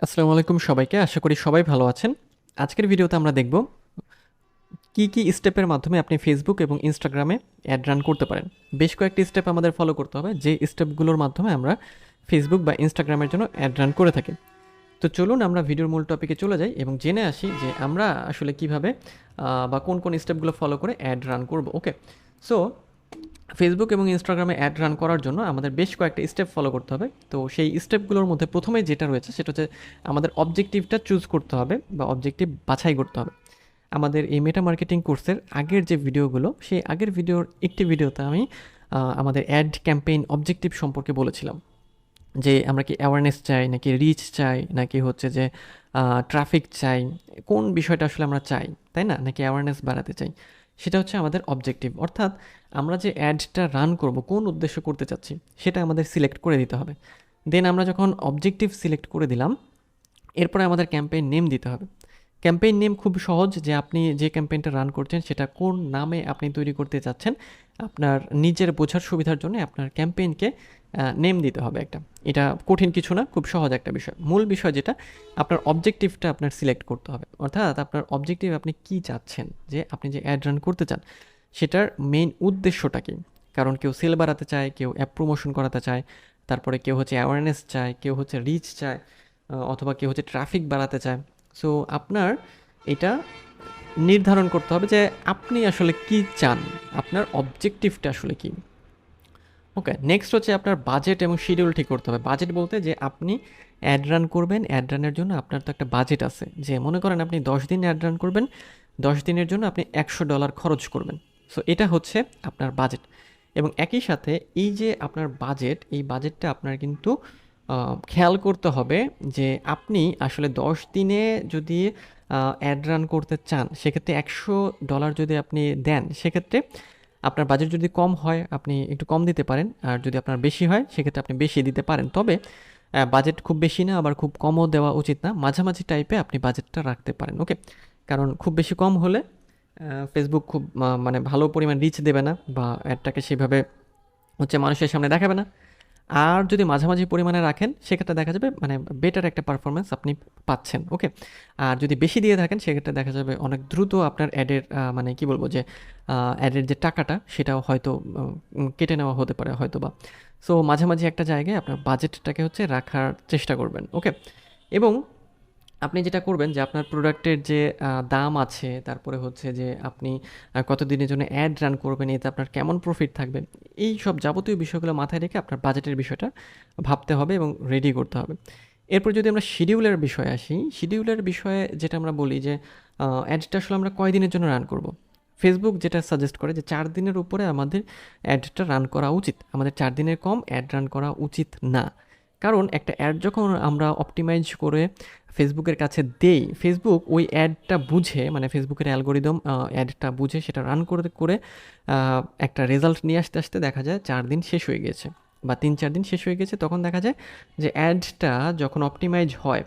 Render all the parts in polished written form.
আসসালামু আলাইকুম সবাইকে। আশা করি সবাই ভালো আছেন। আজকের ভিডিওতে আমরা দেখব কি স্টেপের মাধ্যমে আপনি ফেসবুক এবং ইনস্টাগ্রামে অ্যাড রান করতে পারেন। বেশ কয়েকটি স্টেপ আমাদের ফলো করতে হবে, যে স্টেপগুলোর মাধ্যমে আমরা ফেসবুক বা ইনস্টাগ্রামের জন্য অ্যাড রান করে থাকি। তো চলুন আমরা ভিডিওর মূল টপিকে চলে যাই এবং জেনে আসি যে আমরা আসলে কিভাবে বা কোন কোন স্টেপগুলো ফলো করে অ্যাড রান করব। ওকে, সো ফেসবুক এবং ইনস্টাগ্রামে অ্যাড রান করার জন্য আমাদের বেশ কয়েকটা স্টেপ ফলো করতে হবে। তো সেই স্টেপগুলোর মধ্যে প্রথমে যেটা রয়েছে সেটা হচ্ছে আমাদের অবজেক্টিভটা চুজ করতে হবে বা অবজেক্টিভ বাছাই করতে হবে। আমাদের এই মেটা মার্কেটিং কোর্সের আগের যে ভিডিওগুলো, সেই আগের ভিডিওর একটি ভিডিওতে আমি আমাদের অ্যাড ক্যাম্পেইন অবজেক্টিভ সম্পর্কে বলেছিলাম, যে আমরা কি অ্যাওয়ারনেস চাই, নাকি রিচ চাই, নাকি হচ্ছে যে ট্রাফিক চাই, কোন বিষয়টা আসলে আমরা চাই, তাই না, নাকি অ্যাওয়ারনেস বাড়াতে চাই। সেটা হচ্ছে আমাদের অবজেক্টিভ, অর্থাৎ আমরা যে অ্যাডটা রান করব, কোন উদ্দেশ্য করতে চাচ্ছি, সেটা আমাদের সিলেক্ট করে দিতে হবে। দেন আমরা যখন অবজেক্টিভ সিলেক্ট করে দিলাম, এরপরে আমাদের ক্যাম্পেইন নেম দিতে হবে। ক্যাম্পেইন নেম খুব সহজ, যে আপনি যে ক্যাম্পেইনটা রান করছেন সেটা কোন নামে আপনি তৈরি করতে চাচ্ছেন, আপনার নিজের বোঝার সুবিধার জন্য আপনার ক্যাম্পেইনকে নেম দিতে হবে একটা। এটা কঠিন কিছু না, খুব সহজ একটা বিষয়। মূল বিষয় যেটা, আপনার অবজেক্টিভটা আপনার সিলেক্ট করতে হবে, অর্থাৎ আপনার অবজেক্টিভ আপনি কি চাচ্ছেন, যে আপনি যে অ্যাড রান করতে চান সেটার মেইন উদ্দেশ্যটা কী। কারণ কেউ সেল বাড়াতে চায়, কেউ অ্যাপ প্রমোশন করাতে চায়, তারপরে কেউ হচ্ছে অ্যাওয়ারনেস চায়, কেউ হচ্ছে রিচ চায়, অথবা কেউ হচ্ছে ট্রাফিক বাড়াতে চায়। সো আপনার এটা নির্ধারণ করতে হবে যে আপনি আসলে কি চান, আপনার অবজেক্টিভটা আসলে কি। ওকে, নেক্সট হচ্ছে আপনার বাজেট এবং শিডিউল ঠিক করতে হবে। বাজেট বলতে যে আপনি অ্যাড রান করবেন, অ্যাড রানের জন্য আপনার তো একটা বাজেট আছে, যে মনে করেন আপনি 10 দিন অ্যাড রান করবেন, 10 দিনের জন্য আপনি $100 খরচ করবেন। সো এটা হচ্ছে আপনার বাজেট। এবং একই সাথে এই যে আপনার বাজেট, এই বাজেটটা আপনার কিন্তু খেয়াল করতে হবে যে আপনি আসলে 10 দিনে যদি অ্যাড রান করতে চান, সেক্ষেত্রে $100 যদি আপনি দেন, সেক্ষেত্রে আপনার বাজেট যদি কম হয় আপনি একটু কম দিতে পারেন, আর যদি আপনার বেশি হয় সেক্ষেত্রে আপনি বেশি দিতে পারেন। তবে বাজেট খুব বেশি না, আবার খুব কমও দেওয়া উচিত না, মাঝামাঝি টাইপে আপনি বাজেটটা রাখতে পারেন। ওকে, কারণ খুব বেশি কম হলে ফেসবুক খুব মানে ভালো পরিমাণ রিচ দেবে না, বা অ্যাডটাকে সেভাবে হচ্ছে মানুষের সামনে দেখাবে না। আর যদি মাঝামাঝি পরিমাণে রাখেন, সেক্ষেত্রে দেখা যাবে মানে বেটার একটা পারফরমেন্স আপনি পাচ্ছেন। ওকে, আর যদি বেশি দিয়ে থাকেন, সেক্ষেত্রে দেখা যাবে অনেক দ্রুত আপনার অ্যাডের মানে কি বলবো, যে অ্যাডের যে টাকাটা সেটাও হয়তো কেটে নেওয়া হতে পারে হয়তো বা। সো মাঝামাঝি একটা জায়গায় আপনার বাজেটটাকে হচ্ছে রাখার চেষ্টা করবেন। ওকে, এবং আপনি যেটা করবেন যে আপনার প্রোডাক্টের যে দাম আছে, তারপরে হচ্ছে যে আপনি কতদিনের জন্য অ্যাড রান করবেন, এতে আপনার কেমন প্রফিট থাকবে, এই সব যাবতীয় বিষয়গুলো মাথায় রেখে আপনার বাজেটের বিষয়টা ভাবতে হবে এবং রেডি করতে হবে। এরপর যদি আমরা শিডিউলের বিষয়ে আসি, শিডিউলের বিষয়ে যেটা আমরা বলি যে অ্যাডটা আসলে আমরা কয়দিনের জন্য রান করব। ফেসবুক যেটা সাজেস্ট করে যে 4 দিনের উপরে আমাদের অ্যাডটা রান করা উচিত, আমাদের 4 দিনের কম অ্যাড রান করা উচিত না। কারণ একটা অ্যাড যখন আমরা অপটিমাইজ করে ফেসবুকের কাছে দেই, ফেসবুক ওই অ্যাডটা বুঝে, মানে ফেসবুকের অ্যালগোরিদম অ্যাডটা বুঝে সেটা রান করে করে একটা রেজাল্ট নিয়ে আসতে আসতে দেখা যায় 4 দিন শেষ হয়ে গেছে বা 3-4 দিন শেষ হয়ে গেছে। তখন দেখা যায় যে অ্যাডটা যখন অপটিমাইজ হয়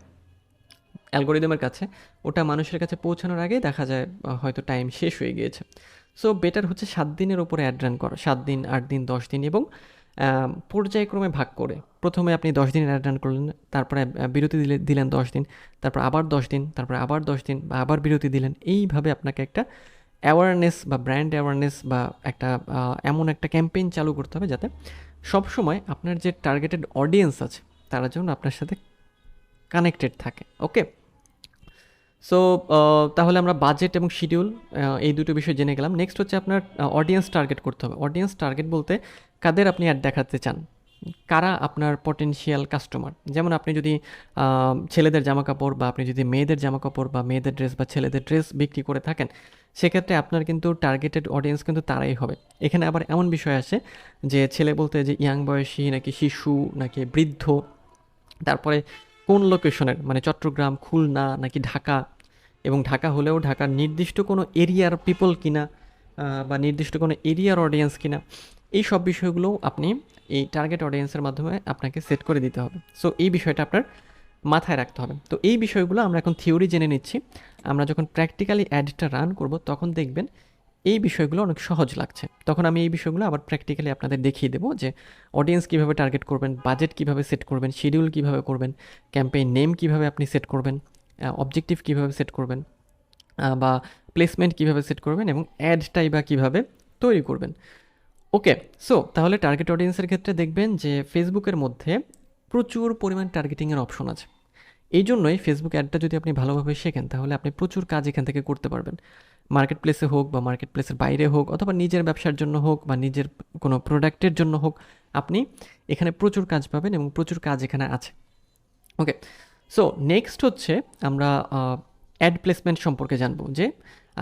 অ্যালগোরিদমের কাছে, ওটা মানুষের কাছে পৌঁছানোর আগেই দেখা যায় হয়তো টাইম শেষ হয়ে গিয়েছে। সো বেটার হচ্ছে 7 দিনের উপরে অ্যাড রান করা, 7 দিন, 8 দিন, 10 দিন, এবং পর্যায়ক্রমে ভাগ করে। প্রথমে আপনি 10 দিন অ্যাড রান করলেন, তারপরে বিরতি দিলেন 10 দিন, তারপর আবার 10 দিন, তারপরে আবার 10 দিন, বা আবার বিরতি দিলেন। এইভাবে আপনাকে একটা অ্যাওয়ারনেস বা ব্র্যান্ড অ্যাওয়ারনেস বা একটা এমন একটা ক্যাম্পেইন চালু করতে হবে, যাতে সবসময় আপনার যে টার্গেটেড অডিয়েন্স আছে তারা যেন আপনার সাথে কানেক্টেড থাকে। ওকে, সো তাহলে আমরা বাজেট এবং শিডিউল এই দুটো বিষয় জেনে গেলাম। নেক্সট হচ্ছে আপনার অডিয়েন্স টার্গেট করতে হবে। অডিয়েন্স টার্গেট বলতে কাদের আপনি অ্যাড দেখাতে চান, কারা আপনার পটেনশিয়াল কাস্টমার। যেমন আপনি যদি ছেলেদের জামাকাপড়, বা আপনি যদি মেয়েদের জামাকাপড় বা মেয়েদের ড্রেস বা ছেলেদের ড্রেস বিক্রি করে থাকেন, সেক্ষেত্রে আপনার কিন্তু টার্গেটেড অডিয়েন্স কিন্তু তারাই হবে। এখানে আবার এমন বিষয় আসে যে ছেলে বলতে যে ইয়াং বয়সী, নাকি শিশু, নাকি বৃদ্ধ, তারপরে কোন লোকেশনের, মানে চট্টগ্রাম, খুলনা, নাকি ঢাকা, এবং ঢাকা হলেও ঢাকার নির্দিষ্ট কোনো এরিয়ার পিপল কিনা, বা নির্দিষ্ট কোনো এরিয়ার অডিয়েন্স কিনা, এই সব বিষয়গুলোও আপনি এই টার্গেট অডিয়েন্সের মাধ্যমে আপনাকে সেট করে দিতে হবে। সো এই বিষয়টা আপনার মাথায় রাখতে হবে। তো এই বিষয়গুলো আমরা এখন থিওরি জেনে নিচ্ছি। আমরা যখন প্র্যাকটিক্যালি অ্যাডটা রান করব, তখন দেখবেন এই বিষয়গুলো অনেক সহজ লাগছে। তখন আমি এই বিষয়গুলো আবার প্র্যাকটিক্যালি আপনাদের দেখিয়ে দেবো যে অডিয়েন্স কীভাবে টার্গেট করবেন, বাজেট কীভাবে সেট করবেন, শিডিউল কীভাবে করবেন, ক্যাম্পেইন নেম কীভাবে আপনি সেট করবেন, অবজেক্টিভ কীভাবে সেট করবেন, বা প্লেসমেন্ট কীভাবে সেট করবেন এবং অ্যাডটাই বা কীভাবে তৈরি করবেন। ওকে, সো তাহলে টার্গেট অডিয়েন্সের ক্ষেত্রে দেখবেন যে ফেসবুকের মধ্যে প্রচুর পরিমাণ টার্গেটিংয়ের অপশন আছে। এই জন্যই ফেসবুক অ্যাডটা যদি আপনি ভালোভাবে শেখেন তাহলে আপনি প্রচুর কাজ এখান থেকে করতে পারবেন। মার্কেট প্লেসে হোক বা মার্কেট প্লেসের বাইরে হোক অথবা নিজের ব্যবসার জন্য হোক বা নিজের কোনো প্রোডাক্টের জন্য হোক, আপনি এখানে প্রচুর কাজ পাবেন এবং প্রচুর কাজ এখানে আছে। ওকে, সো নেক্সট হচ্ছে আমরা অ্যাড প্লেসমেন্ট সম্পর্কে জানবো যে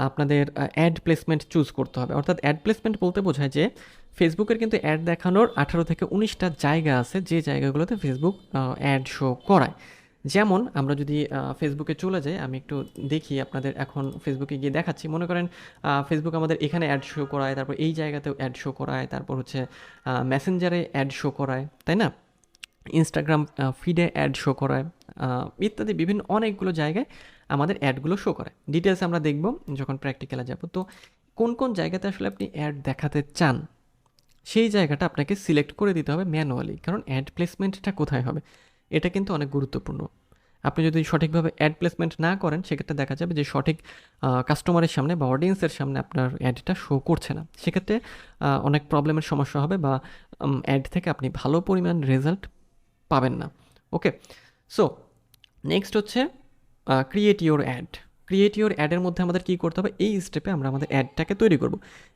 আপনাদের অ্যাড প্লেসমেন্ট চুজ করতে হবে। অর্থাৎ অ্যাড প্লেসমেন্ট বলতে বোঝায় যে ফেসবুকের কিন্তু অ্যাড দেখানোর 18 থেকে 19টা জায়গা আছে, যে জায়গাগুলোতে ফেসবুক অ্যাড শো করায়। যেমন আমরা যদি ফেসবুকে চলে যাই, আমি একটু দেখি আপনাদের, এখন ফেসবুকে গিয়ে দেখাচ্ছি। মনে করেন ফেসবুক আমাদের এখানে অ্যাড শো করায়, তারপর এই জায়গাতেও অ্যাড শো করায়, তারপর হচ্ছে মেসেঞ্জারে অ্যাড শো করায়, তাই না, ইনস্টাগ্রাম ফিডে অ্যাড শো করায়, ইত্যাদি বিভিন্ন অনেকগুলো জায়গায় আমাদের অ্যাডগুলো শো করে। ডিটেলস আমরা দেখব যখন প্র্যাকটিক্যালে যাব। তো কোন কোন জায়গাতে আসলে আপনি অ্যাড দেখাতে চান সেই জায়গাটা আপনাকে সিলেক্ট করে দিতে হবে ম্যানুয়ালি, কারণ অ্যাড প্লেসমেন্টটা কোথায় হবে এটা কিন্তু অনেক গুরুত্বপূর্ণ। আপনি যদি সঠিকভাবে অ্যাড প্লেসমেন্ট না করেন সেক্ষেত্রে দেখা যাবে যে সঠিক কাস্টমারের সামনে বা অডিয়েন্সের সামনে আপনার অ্যাডটা শো করছে না। সেক্ষেত্রে অনেক প্রবলেমের সমস্যা হবে বা অ্যাড থেকে আপনি ভালো পরিমাণ রেজাল্ট পাবেন না। ওকে, সো নেক্সট হচ্ছে create your ad. Create your অ্যাডের মধ্যে আমাদের কী করতে হবে, এই স্টেপে আমরা আমাদের অ্যাডটাকে তৈরি করব।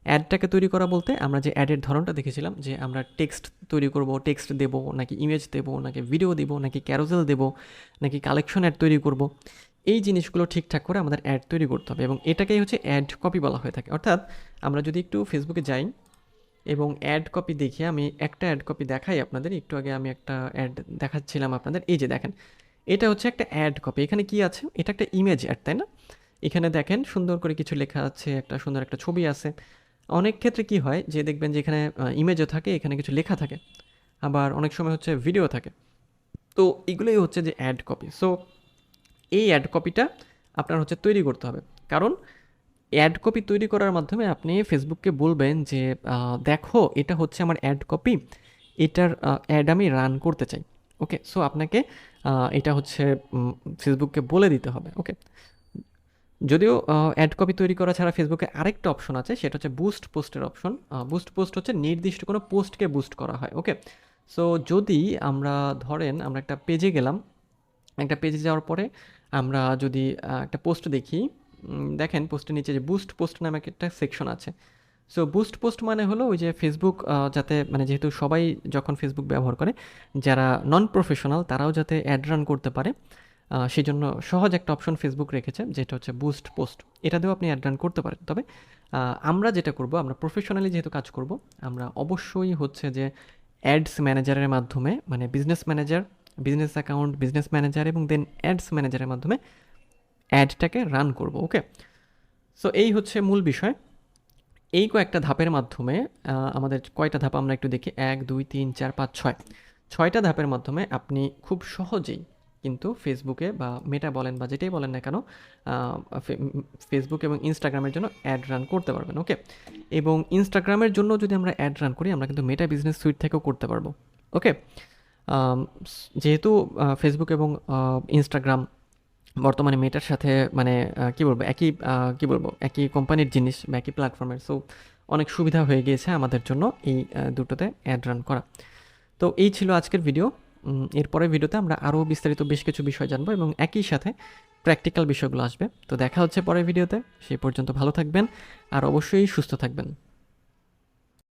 অ্যাডটাকে তৈরি করা বলতে আমরা যে অ্যাডের ধরনটা দেখেছিলাম যে আমরা টেক্সট তৈরি করব, টেক্সট দেবো নাকি ইমেজ দেবো নাকি ভিডিও দেবো নাকি ক্যারোসেল দেবো নাকি কালেকশন অ্যাড তৈরি করব, এই জিনিসগুলো ঠিকঠাক করে আমাদের অ্যাড তৈরি করতে হবে এবং এটাকেই হচ্ছে অ্যাড কপি বলা হয়ে থাকে। অর্থাৎ আমরা যদি একটু ফেসবুকে যাই এবং অ্যাড কপি দেখি, আমি একটা অ্যাড কপি দেখাই আপনাদের। একটু আগে আমি একটা অ্যাড দেখাচ্ছিলাম আপনাদের, এই যে দেখেন, এটা হচ্ছে একটা অ্যাড কপি। এখানে কি আছে, এটা একটা ইমেজ অ্যাড, তাই না? এখানে দেখেন সুন্দর করে কিছু লেখা আছে, একটা সুন্দর একটা ছবি আছে। অনেক ক্ষেত্রে কি হয় যে দেখবেন যে এখানে ইমেজও থাকে, এখানে কিছু লেখা থাকে, আবার অনেক সময় হচ্ছে ভিডিও থাকে। তো এগুলোই হচ্ছে যে অ্যাড কপি। সো এই অ্যাড কপিটা আপনার হচ্ছে তৈরি করতে হবে, কারণ অ্যাড কপি তৈরি করার মাধ্যমে আপনি ফেসবুককে বলবেন যে দেখো এটা হচ্ছে আমার অ্যাড কপি, এটার অ্যাড আমি রান করতে চাই। ওকে, সো আপনাকে এটা হচ্ছে ফেসবুককে বলে দিতে হবে। ওকে, যদিও অ্যাড কপি তৈরি করা ছাড়া ফেসবুকে আরেকটা অপশন আছে, সেটা হচ্ছে বুস্ট পোস্টের অপশন। বুস্ট পোস্ট হচ্ছে নির্দিষ্ট কোনো পোস্টকে বুস্ট করা হয়। ওকে, সো যদি আমরা ধরেন আমরা একটা পেজে গেলাম, একটা পেজে যাওয়ার পরে আমরা যদি একটা পোস্ট দেখি, দেখেন পোস্টের নিচে যে বুস্ট পোস্ট নামে একটা সেকশন আছে। সো বুস্ট পোস্ট মানে হলো ওই যে ফেসবুক যাতে, মানে যেহেতু সবাই যখন ফেসবুক ব্যবহার করে, যারা নন প্রফেশনাল তারাও যাতে অ্যাড রান করতে পারে, সেই জন্য সহজ একটা অপশন ফেসবুক রেখেছে যেটা হচ্ছে বুস্ট পোস্ট। এটা দিয়েও আপনি অ্যাড রান করতে পারেন। তবে আমরা যেটা করব, আমরা প্রফেশনালি যেহেতু কাজ করব, আমরা অবশ্যই হচ্ছে যে অ্যাডস ম্যানেজারের মাধ্যমে, মানে business manager, business account, business manager এবং দেন অ্যাডস ম্যানেজারের মাধ্যমে অ্যাডটাকে রান করব। ওকে, সো এই হচ্ছে মূল বিষয়। এই কয়েকটা ধাপের মাধ্যমে আমাদের কয়টা ধাপ আমরা একটু দেখি, 1 2 3 4 5 6, 6টা ধাপের মাধ্যমে আপনি খুব সহজেই কিন্তু ফেসবুকে বা মেটা বলেন বা যেটাই বলেন না কেন, ফেসবুক এবং ইনস্টাগ্রামের জন্য অ্যাড রান করতে পারবেন। ওকে, এবং ইনস্টাগ্রামের জন্য যদি আমরা অ্যাড রান করি, আমরা কিন্তু মেটা বিজনেস সুইট থেকেও করতে পারবো। ওকে, যেহেতু ফেসবুক এবং ইনস্টাগ্রাম বর্তমানে মেটার সাথে মানে কী বলবো, একই কোম্পানির জিনিস বা একই প্ল্যাটফর্মের, সো অনেক সুবিধা হয়ে গিয়েছে আমাদের জন্য এই দুটোতে অ্যাড রান করা। তো এই ছিল আজকের ভিডিও। এরপরের ভিডিওতে আমরা আরও বিস্তারিত বেশ কিছু বিষয় জানবো এবং একই সাথে প্র্যাকটিক্যাল বিষয়গুলো আসবে। তো দেখা হচ্ছে পরের ভিডিওতে, সেই পর্যন্ত ভালো থাকবেন আর অবশ্যই সুস্থ থাকবেন।